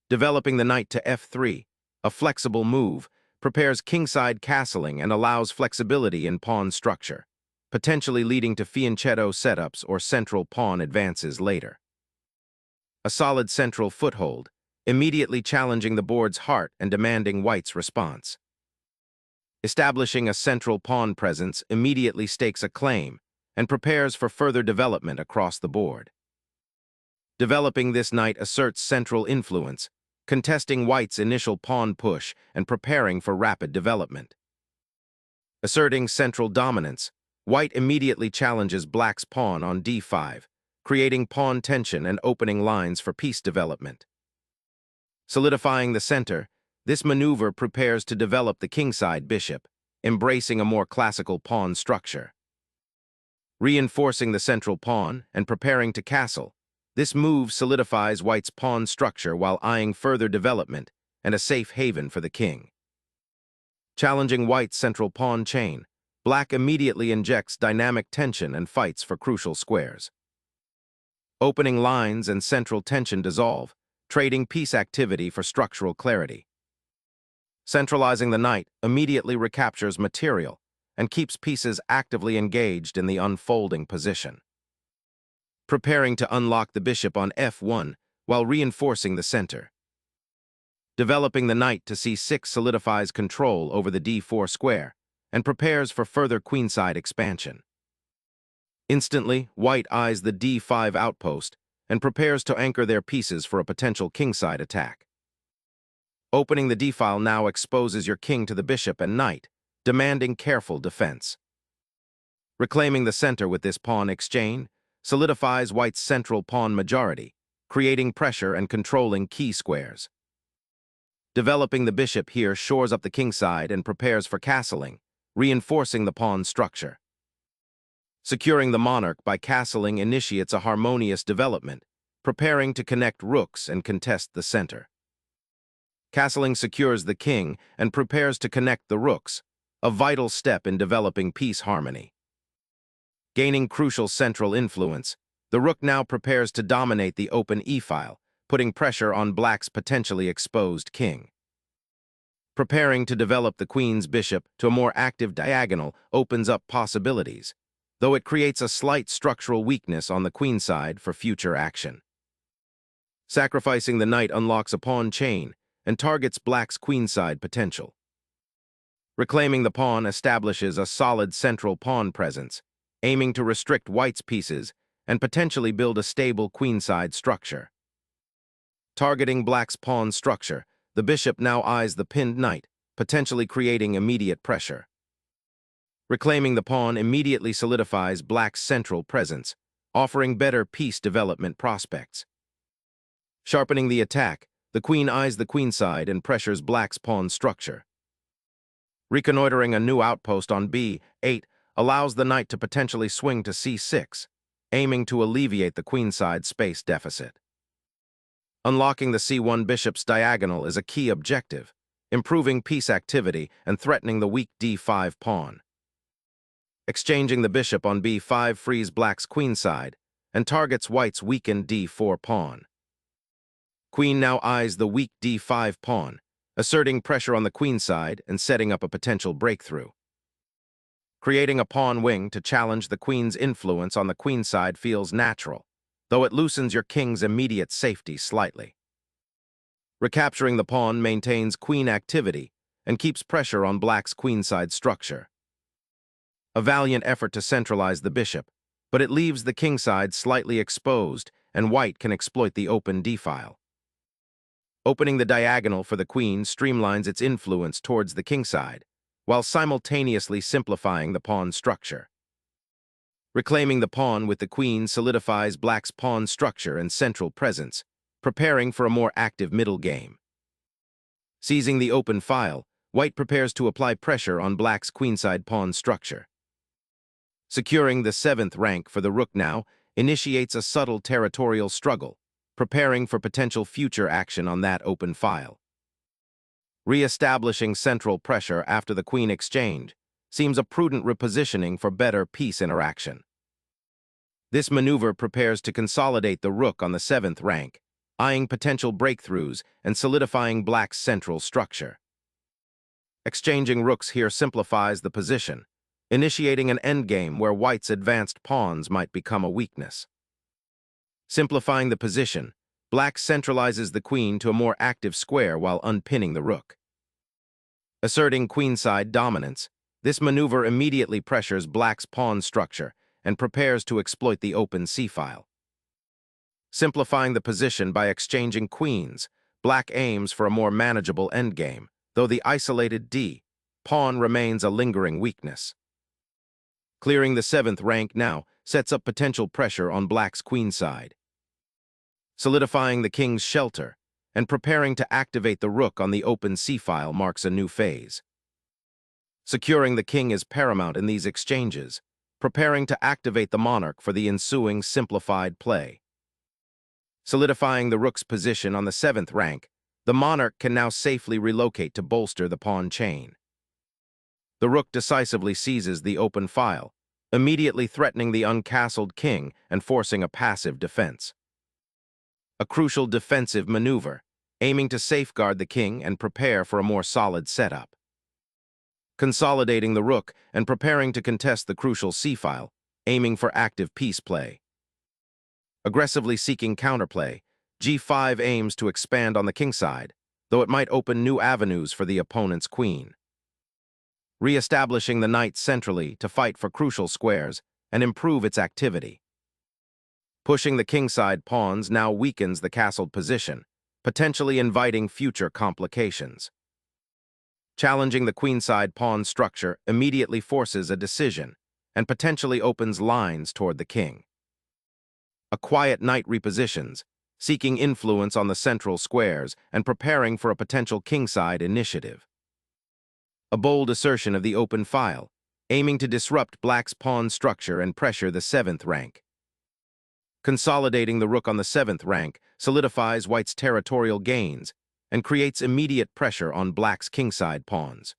Developing the knight to f3, a flexible move, prepares kingside castling and allows flexibility in pawn structure, potentially leading to fianchetto setups or central pawn advances later. A solid central foothold, immediately challenging the board's heart and demanding white's response. Establishing a central pawn presence immediately stakes a claim and prepares for further development across the board. Developing this knight asserts central influence, contesting white's initial pawn push and preparing for rapid development. Asserting central dominance, white immediately challenges black's pawn on d5, creating pawn tension and opening lines for piece development. Solidifying the center, this maneuver prepares to develop the kingside bishop, embracing a more classical pawn structure. Reinforcing the central pawn and preparing to castle, this move solidifies white's pawn structure while eyeing further development and a safe haven for the king. Challenging white's central pawn chain, black immediately injects dynamic tension and fights for crucial squares. Opening lines and central tension dissolve, trading piece activity for structural clarity. Centralizing the knight immediately recaptures material and keeps pieces actively engaged in the unfolding position. Preparing to unlock the bishop on f1 while reinforcing the center. Developing the knight to c6 solidifies control over the d4 square and prepares for further queenside expansion. Instantly, white eyes the d5 outpost and prepares to anchor their pieces for a potential kingside attack. Opening the d-file now exposes your king to the bishop and knight, demanding careful defense. Reclaiming the center with this pawn exchange solidifies white's central pawn majority, creating pressure and controlling key squares. Developing the bishop here shores up the kingside and prepares for castling, reinforcing the pawn structure. Securing the monarch by castling initiates a harmonious development, preparing to connect rooks and contest the center. Castling secures the king and prepares to connect the rooks, a vital step in developing piece harmony. Gaining crucial central influence, the rook now prepares to dominate the open e-file, putting pressure on black's potentially exposed king. Preparing to develop the queen's bishop to a more active diagonal opens up possibilities, though it creates a slight structural weakness on the queenside for future action. Sacrificing the knight unlocks a pawn chain and targets black's queenside potential. Reclaiming the pawn establishes a solid central pawn presence, aiming to restrict white's pieces and potentially build a stable queenside structure. Targeting black's pawn structure, the bishop now eyes the pinned knight, potentially creating immediate pressure. Reclaiming the pawn immediately solidifies black's central presence, offering better piece development prospects. Sharpening the attack, the queen eyes the queenside and pressures black's pawn structure. Reconnoitering a new outpost on b8 allows the knight to potentially swing to c6, aiming to alleviate the queenside space deficit. Unlocking the c1 bishop's diagonal is a key objective, improving piece activity and threatening the weak d5 pawn. Exchanging the bishop on b5 frees black's queenside and targets white's weakened d4 pawn. Queen now eyes the weak d5 pawn, asserting pressure on the queenside and setting up a potential breakthrough. Creating a pawn wing to challenge the queen's influence on the queenside feels natural, though it loosens your king's immediate safety slightly. Recapturing the pawn maintains queen activity and keeps pressure on black's queenside structure. A valiant effort to centralize the bishop, but it leaves the kingside slightly exposed and white can exploit the open d-file. Opening the diagonal for the queen streamlines its influence towards the kingside, while simultaneously simplifying the pawn structure. Reclaiming the pawn with the queen solidifies black's pawn structure and central presence, preparing for a more active middle game. Seizing the open file, white prepares to apply pressure on black's queenside pawn structure. Securing the 7th rank for the rook now initiates a subtle territorial struggle, preparing for potential future action on that open file. Re-establishing central pressure after the queen exchange seems a prudent repositioning for better piece interaction. This maneuver prepares to consolidate the rook on the 7th rank, eyeing potential breakthroughs and solidifying black's central structure. Exchanging rooks here simplifies the position, initiating an endgame where white's advanced pawns might become a weakness. Simplifying the position, black centralizes the queen to a more active square while unpinning the rook. Asserting queenside dominance, this maneuver immediately pressures black's pawn structure and prepares to exploit the open c-file. Simplifying the position by exchanging queens, black aims for a more manageable endgame, though the isolated d-pawn remains a lingering weakness. Clearing the 7th rank now sets up potential pressure on black's queenside. Solidifying the king's shelter and preparing to activate the rook on the open c-file marks a new phase. Securing the king is paramount in these exchanges, preparing to activate the monarch for the ensuing simplified play. Solidifying the rook's position on the 7th rank, the monarch can now safely relocate to bolster the pawn chain. The rook decisively seizes the open file, immediately threatening the uncastled king and forcing a passive defense. A crucial defensive maneuver, aiming to safeguard the king and prepare for a more solid setup. Consolidating the rook and preparing to contest the crucial c-file, aiming for active piece play. Aggressively seeking counterplay, g5 aims to expand on the kingside, though it might open new avenues for the opponent's queen. Re-establishing the knight centrally to fight for crucial squares and improve its activity. Pushing the kingside pawns now weakens the castled position, potentially inviting future complications. Challenging the queenside pawn structure immediately forces a decision and potentially opens lines toward the king. A quiet knight repositions, seeking influence on the central squares and preparing for a potential kingside initiative. A bold assertion of the open file, aiming to disrupt black's pawn structure and pressure the 7th rank. Consolidating the rook on the 7th rank solidifies white's territorial gains and creates immediate pressure on black's kingside pawns.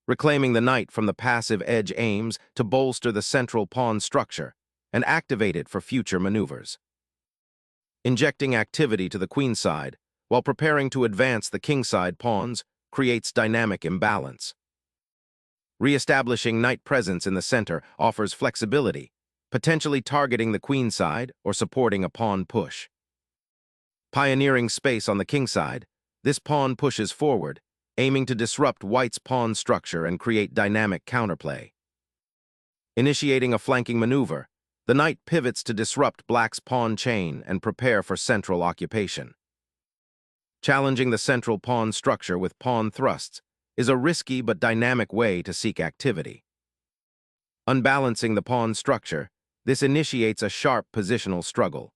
Reclaiming the knight from the passive edge aims to bolster the central pawn structure and activate it for future maneuvers. Injecting activity to the queenside while preparing to advance the kingside pawns creates dynamic imbalance. Re-establishing knight presence in the center offers flexibility, potentially targeting the queenside or supporting a pawn push. Pioneering space on the kingside, this pawn pushes forward, aiming to disrupt white's pawn structure and create dynamic counterplay. Initiating a flanking maneuver, the knight pivots to disrupt black's pawn chain and prepare for central occupation. Challenging the central pawn structure with pawn thrusts is a risky but dynamic way to seek activity. Unbalancing the pawn structure, this initiates a sharp positional struggle.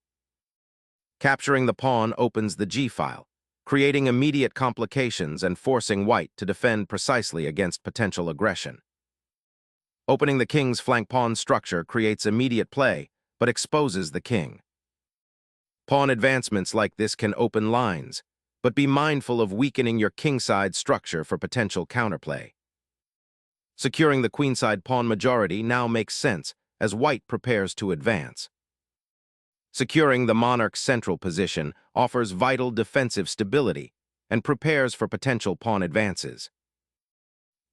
Capturing the pawn opens the g-file, creating immediate complications and forcing white to defend precisely against potential aggression. Opening the king's flank pawn structure creates immediate play, but exposes the king. Pawn advancements like this can open lines, but be mindful of weakening your kingside structure for potential counterplay. Securing the queenside pawn majority now makes sense as white prepares to advance. Securing the monarch's central position offers vital defensive stability and prepares for potential pawn advances.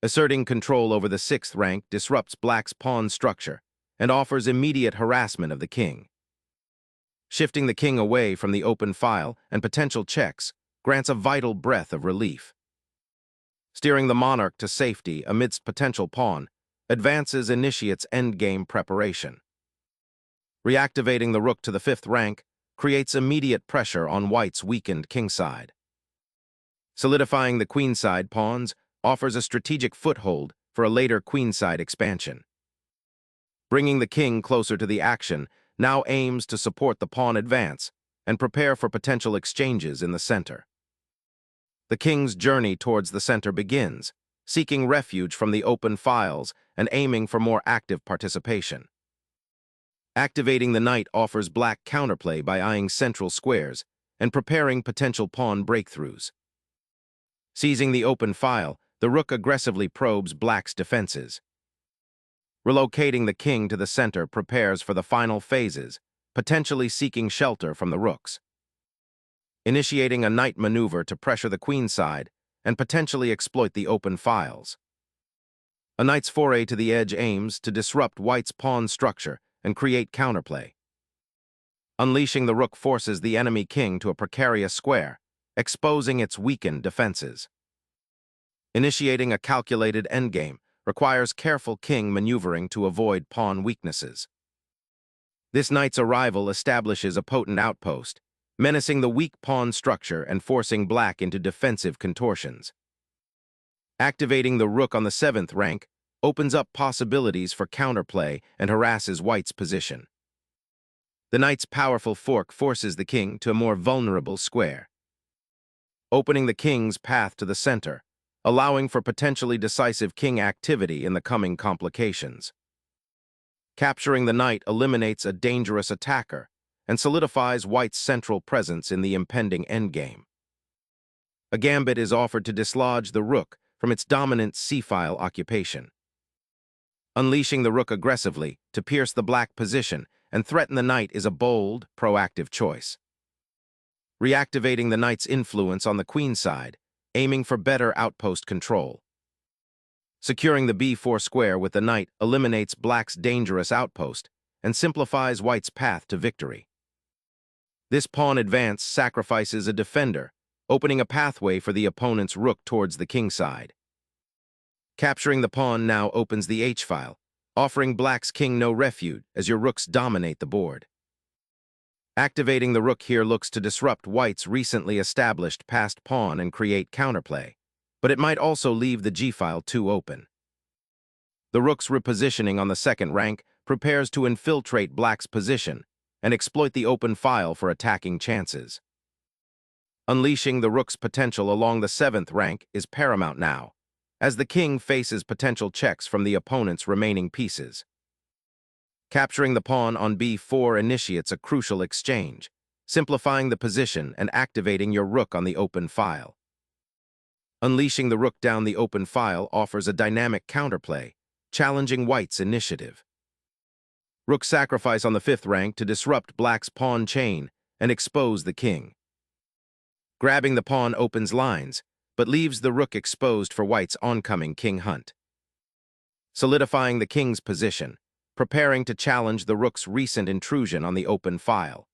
Asserting control over the 6th rank disrupts black's pawn structure and offers immediate harassment of the king. Shifting the king away from the open file and potential checks grants a vital breath of relief. Steering the monarch to safety amidst potential pawn advances initiates endgame preparation. Reactivating the rook to the 5th rank creates immediate pressure on white's weakened kingside. Solidifying the queenside pawns offers a strategic foothold for a later queenside expansion. Bringing the king closer to the action now aims to support the pawn advance and prepare for potential exchanges in the center. The king's journey towards the center begins, seeking refuge from the open files and aiming for more active participation. Activating the knight offers black counterplay by eyeing central squares and preparing potential pawn breakthroughs. Seizing the open file, the rook aggressively probes black's defenses. Relocating the king to the center prepares for the final phases, potentially seeking shelter from the rooks. initiating a knight maneuver to pressure the queenside and potentially exploit the open files. A knight's foray to the edge aims to disrupt white's pawn structure and create counterplay. Unleashing the rook forces the enemy king to a precarious square, exposing its weakened defenses. Initiating a calculated endgame requires careful king maneuvering to avoid pawn weaknesses. This knight's arrival establishes a potent outpost, menacing the weak pawn structure and forcing black into defensive contortions. Activating the rook on the 7th rank opens up possibilities for counterplay and harasses white's position. The knight's powerful fork forces the king to a more vulnerable square, opening the king's path to the center, allowing for potentially decisive king activity in the coming complications. Capturing the knight eliminates a dangerous attacker and solidifies white's central presence in the impending endgame. A gambit is offered to dislodge the rook from its dominant c-file occupation. Unleashing the rook aggressively to pierce the black position and threaten the knight is a bold, proactive choice. Reactivating the knight's influence on the queenside, aiming for better outpost control. Securing the b4 square with the knight eliminates black's dangerous outpost and simplifies white's path to victory. This pawn advance sacrifices a defender, opening a pathway for the opponent's rook towards the kingside. Capturing the pawn now opens the h-file, offering black's king no refuge as your rooks dominate the board. Activating the rook here looks to disrupt white's recently established passed pawn and create counterplay, but it might also leave the g-file too open. The rook's repositioning on the 2nd rank prepares to infiltrate black's position and exploit the open file for attacking chances. Unleashing the rook's potential along the 7th rank is paramount now, as the king faces potential checks from the opponent's remaining pieces. Capturing the pawn on b4 initiates a crucial exchange, simplifying the position and activating your rook on the open file. Unleashing the rook down the open file offers a dynamic counterplay, challenging white's initiative. Rook sacrifice on the 5th rank to disrupt black's pawn chain and expose the king. Grabbing the pawn opens lines, but leaves the rook exposed for white's oncoming king hunt. Solidifying the king's position, preparing to challenge the rook's recent intrusion on the open file.